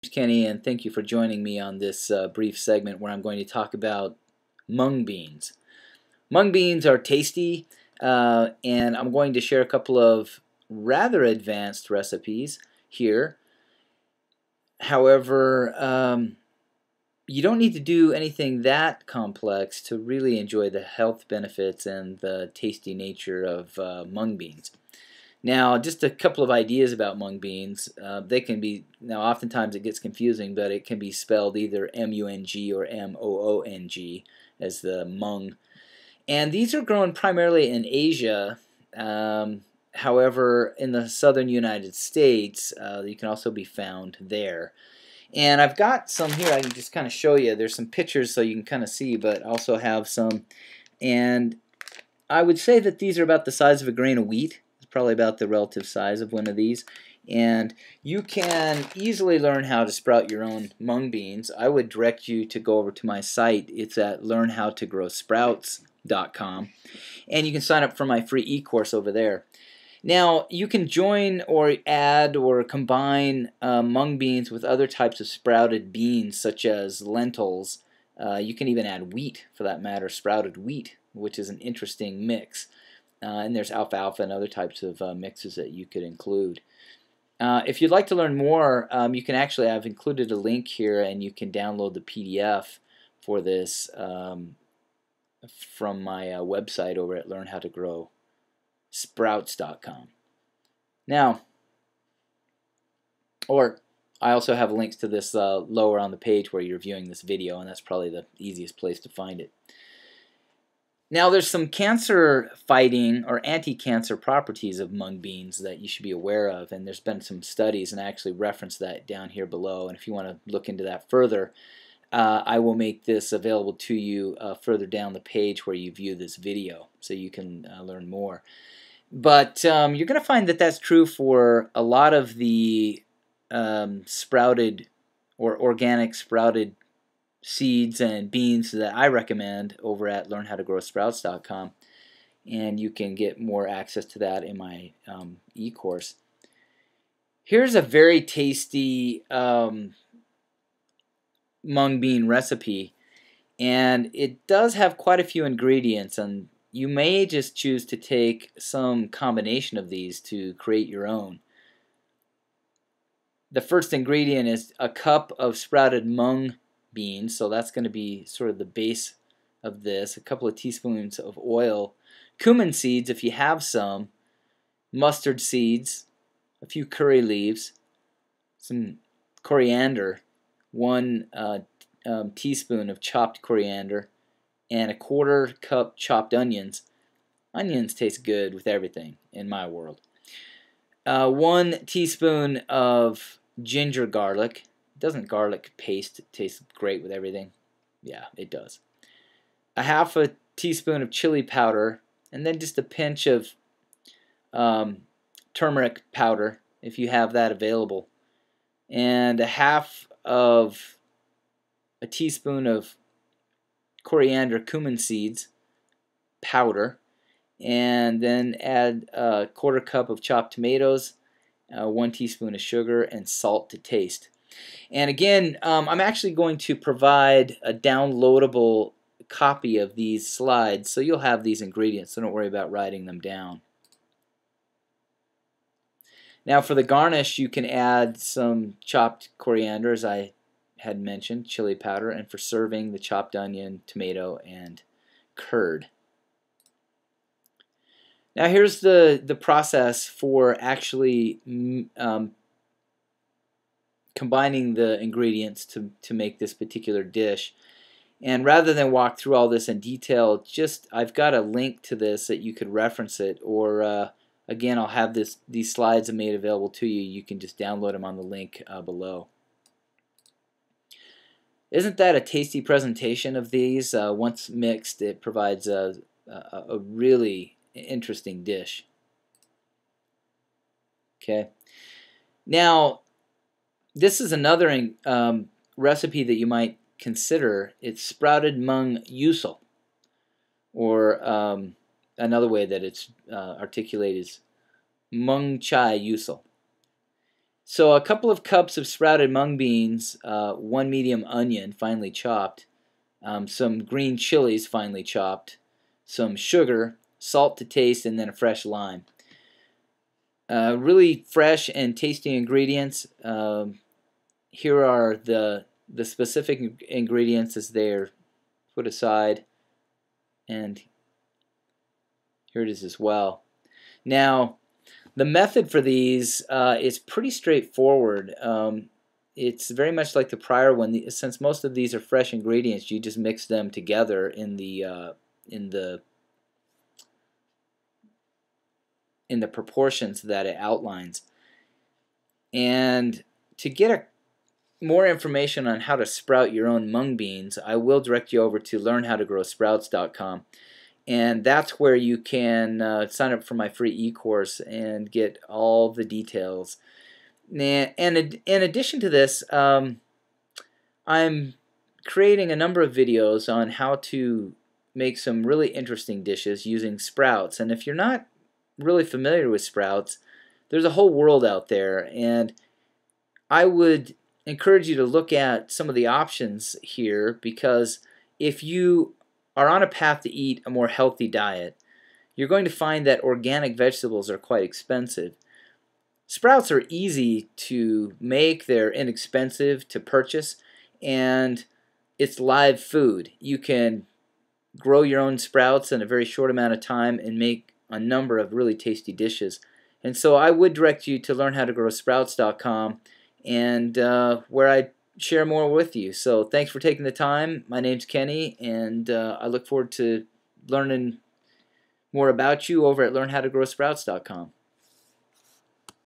Kenny, and thank you for joining me on this brief segment where I'm going to talk about mung beans. Mung beans are tasty, and I'm going to share a couple of rather advanced recipes here. However, you don't need to do anything that complex to really enjoy the health benefits and the tasty nature of mung beans. Now, just a couple of ideas about mung beans. They can be, now oftentimes it gets confusing, but it can be spelled either M-U-N-G or M-O-O-N-G as the mung. And these are grown primarily in Asia. However, in the southern United States, you can also be found there. And I've got some here I can just kind of show you. There's some pictures so you can kind of see, but also have some. And I would say that these are about the size of a grain of wheat. Probably about the relative size of one of these, and you can easily learn how to sprout your own mung beans. I would direct you to go over to my site. It's at learnhowtogrowsprouts.com, and you can sign up for my free e-course over there. Now, you can join or add or combine mung beans with other types of sprouted beans such as lentils. You can even add wheat, for that matter, sprouted wheat, which is an interesting mix. And there's alfalfa and other types of mixes that you could include. If you'd like to learn more, you can actually, I've included a link here, and you can download the PDF for this from my website over at learnhowtogrowsprouts.com. Now, or I also have links to this lower on the page where you're viewing this video, and that's probably the easiest place to find it. Now, there's some cancer-fighting or anti-cancer properties of mung beans that you should be aware of, and there's been some studies, and I actually reference that down here below. And if you want to look into that further, I will make this available to you further down the page where you view this video, so you can learn more. But you're going to find that that's true for a lot of the sprouted or organic sprouted seeds and beans that I recommend over at learnhowtogrowsprouts.com, and you can get more access to that in my e-course. Here's a very tasty mung bean recipe, and it does have quite a few ingredients, and you may just choose to take some combination of these to create your own. The first ingredient is a cup of sprouted mung beans, so that's going to be sort of the base of this. A couple of teaspoons of oil, cumin seeds if you have some, mustard seeds, a few curry leaves, some coriander, 1 teaspoon of chopped coriander, and a 1/4 cup chopped onions. Onions taste good with everything in my world. 1 teaspoon of ginger garlic. Doesn't garlic paste taste great with everything? Yeah, it does. A 1/2 teaspoon of chili powder, and then just a pinch of turmeric powder if you have that available, and a 1/2 teaspoon of coriander cumin seeds powder, and then add a 1/4 cup of chopped tomatoes, 1 teaspoon of sugar, and salt to taste. And again, I'm actually going to provide a downloadable copy of these slides, so you'll have these ingredients, so don't worry about writing them down. Now for the garnish, you can add some chopped coriander, as I had mentioned, chili powder, and for serving, the chopped onion, tomato, and curd. Now here's the process for actually combining the ingredients to make this particular dish. And rather than walk through all this in detail, I've got a link to this that you could reference it, or again, I'll have these slides made available to you. You can just download them on the link below. Isn't that a tasty presentation of these? Once mixed, it provides a really interesting dish. Okay. Now, this is another recipe that you might consider. It's sprouted mung yusul, or another way that it's articulated is mung chai yusul. So a couple of cups of sprouted mung beans, 1 medium onion finely chopped, some green chilies finely chopped, some sugar, salt to taste, and then a fresh lime. Really fresh and tasty ingredients. Here are the specific ingredients as they're put aside, and here it is as well. Now, the method for these is pretty straightforward. It's very much like the prior one. Since most of these are fresh ingredients, you just mix them together in the proportions that it outlines. And to get more information on how to sprout your own mung beans, I will direct you over to learnhowtogrowsprouts.com. And that's where you can sign up for my free e-course and get all the details. And in addition to this, I'm creating a number of videos on how to make some really interesting dishes using sprouts. And if you're not really familiar with sprouts, there's a whole world out there. And I would encourage you to look at some of the options here, because if you are on a path to eat a more healthy diet, you're going to find that organic vegetables are quite expensive. Sprouts are easy to make, they're inexpensive to purchase, and it's live food. You can grow your own sprouts in a very short amount of time and make a number of really tasty dishes. And so I would direct you to learnhowtogrowsprouts.com, and where I share more with you. So thanks for taking the time. My name's Kenny, and I look forward to learning more about you over at learnhowtogrowsprouts.com.